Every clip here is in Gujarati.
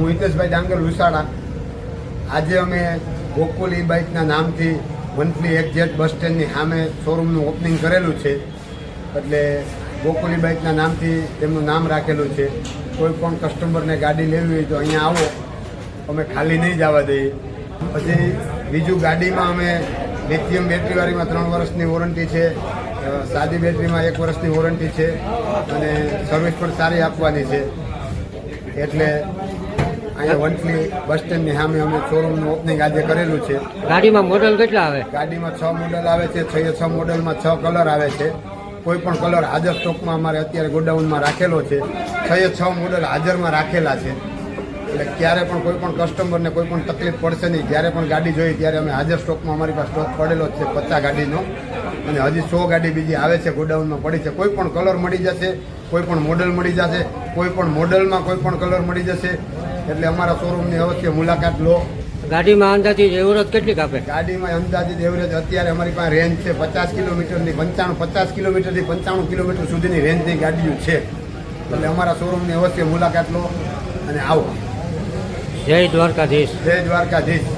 હું હિતેશભાઈ ડાંગર લુસાડા. આજે અમે ગોકુલ ઈ બાઇકના નામથી મંથલી એક્ઝેક્ટ બસ સ્ટેન્ડની સામે શોરૂમનું ઓપનિંગ કરેલું છે. એટલે ગોકુલ ઈ બાઇકના નામથી તેમનું નામ રાખેલું છે. કોઈ પણ કસ્ટમરને ગાડી લેવી હોય તો અહીંયા આવો, અમે ખાલી નહીં જવા દઈએ. પછી બીજું, ગાડીમાં અમે લિથિયમ બેટરીવાળીમાં 3 વર્ષની વોરંટી છે, સાદી બેટરીમાં 1 વર્ષની વોરંટી છે અને સર્વિસ પણ સારી આપવાની છે. એટલે અહીંયા વંથલી બસ સ્ટેન્ડની સામે અમે શોરૂમનું ઓપનિંગ આજે કરેલું છે. ગાડીમાં મોડલ કેટલા આવે? ગાડીમાં 6 મોડલ આવે છે. 6 મોડલમાં 6 કલર આવે છે. કોઈ પણ કલર હાજર સ્ટોકમાં અમારે અત્યારે ગોડાઉનમાં રાખેલો છે. 6 મોડલ હાજરમાં રાખેલા છે. એટલે ક્યારે પણ કોઈ પણ કસ્ટમરને કોઈ પણ તકલીફ પડશે નહીં. જ્યારે પણ ગાડી જોઈએ ત્યારે અમે હાજર સ્ટોકમાં અમારી પાસે સ્ટોક પડેલો જ છે 50 ગાડીનો, અને હજી 100 ગાડી બીજી આવે છે, ગોડાઉનમાં પડી છે. કોઈ પણ કલર મળી જશે, કોઈ પણ મોડલ મળી જશે, કોઈ પણ મોડલમાં કોઈ પણ કલર મળી જશે. એટલે અમારા શોરૂમની અવશ્ય મુલાકાત લો. ગાડીમાં અંદાજિત એવરેજ કેટલી કાપે? ગાડીમાં અંદાજિત એવરેજ અત્યારે અમારી પાસે રેન્જ છે 50 કિલોમીટરની 50 કિલોમીટરથી 95 કિલોમીટર સુધીની રેન્જની ગાડીઓ છે. એટલે અમારા શોરૂમની અવશ્ય મુલાકાત લો અને આવો. જય દ્વારકાધીશ. જય દ્વારકાધીશ.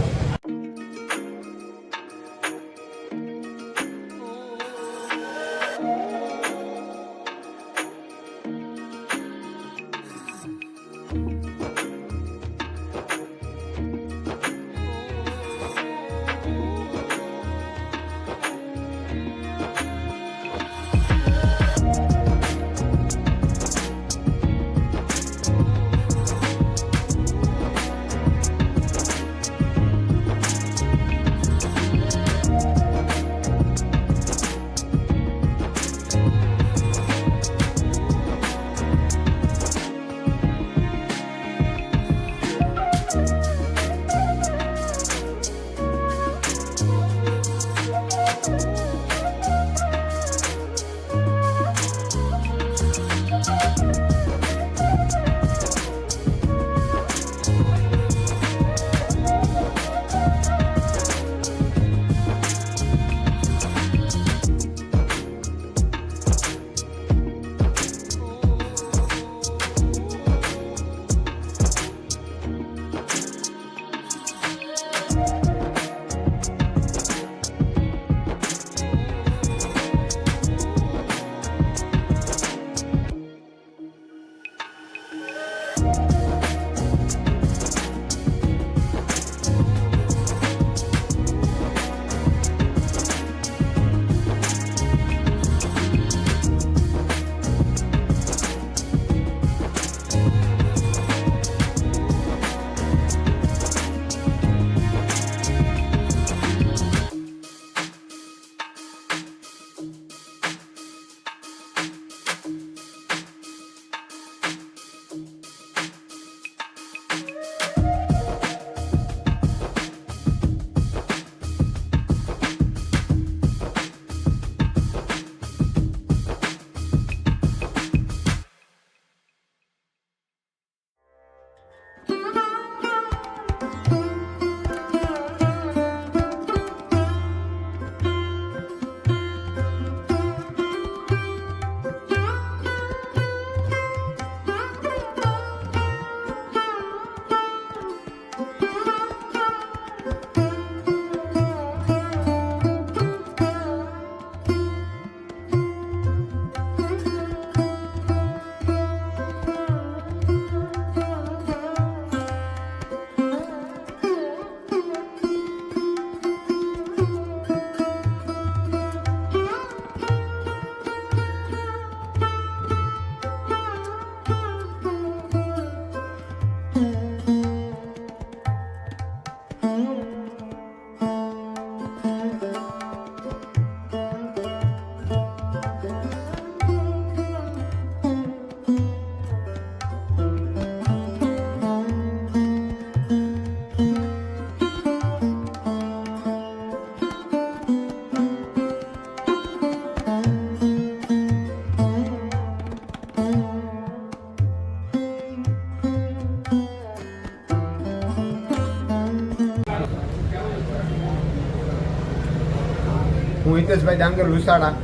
હું હિતેશભાઈ ડાંગર લુસાડા.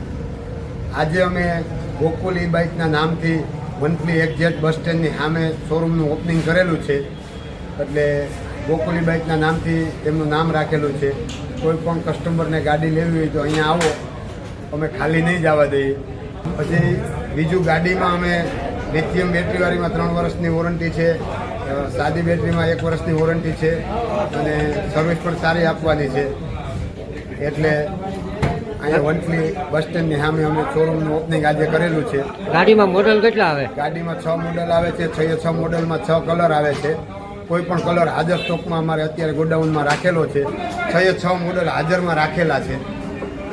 આજે અમે ગોકુલ ઈ બાઇકના નામથી મંથલી એક્ઝેક્ટ બસ સ્ટેન્ડની સામે શોરૂમનું ઓપનિંગ કરેલું છે. એટલે ગોકુલી બાઇકના નામથી તેમનું નામ રાખેલું છે. કોઈ પણ કસ્ટમરને ગાડી લેવી હોય તો અહીંયા આવો, અમે ખાલી નહીં જવા દઈએ. પછી બીજું ગાડીમાં અમે લિથિયમ બેટરીવાળીમાં 3 વર્ષની વોરંટી છે, સાદી બેટરીમાં 1 વર્ષની વોરંટી છે અને સર્વિસ પણ સારી આપવાની છે. એટલે અહીંયા વંથલી બસ સ્ટેન્ડની સામે અમે શોરૂમનું ઓપનિંગ આજે કરેલું છે. ગાડીમાં મોડલ કેટલા આવે? ગાડીમાં 6 મોડલ આવે છે. 6 મોડલમાં 6 કલર આવે છે. કોઈ પણ કલર હાજર સ્ટોકમાં અમારે અત્યારે ગોડાઉનમાં રાખેલો છે. 6 મોડલ હાજરમાં રાખેલા છે.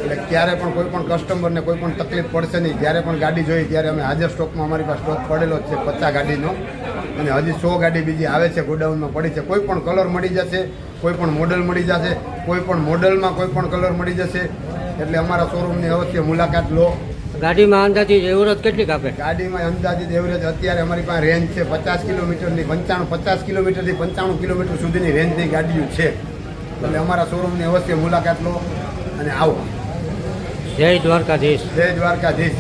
એટલે ક્યારે પણ કોઈ પણ કસ્ટમરને કોઈ પણ તકલીફ પડશે નહીં. જ્યારે પણ ગાડી જોઈએ ત્યારે અમે હાજર સ્ટોકમાં અમારી પાસે સ્ટોક પડેલો જ છે 50 ગાડીનો, અને હજી 100 ગાડી બીજી આવે છે, ગોડાઉનમાં પડી છે. કોઈ પણ કલર મળી જશે, કોઈ પણ મોડલ મળી જશે, કોઈ પણ મોડલમાં કોઈ પણ કલર મળી જશે. એટલે અમારા શોરૂમની અવશ્ય મુલાકાત લો. ગાડીમાં અંદાજિત એવરેજ કેટલી કાપે? ગાડીમાં અંદાજિત એવરેજ અત્યારે અમારી પાસે રેન્જ છે 50 કિલોમીટરની, 50 કિલોમીટરથી 95 કિલોમીટર સુધીની રેન્જની ગાડીઓ છે. એટલે અમારા શોરૂમની અવશ્ય મુલાકાત લો અને આવો. જય દ્વારકાધીશ. જય દ્વારકાધીશ.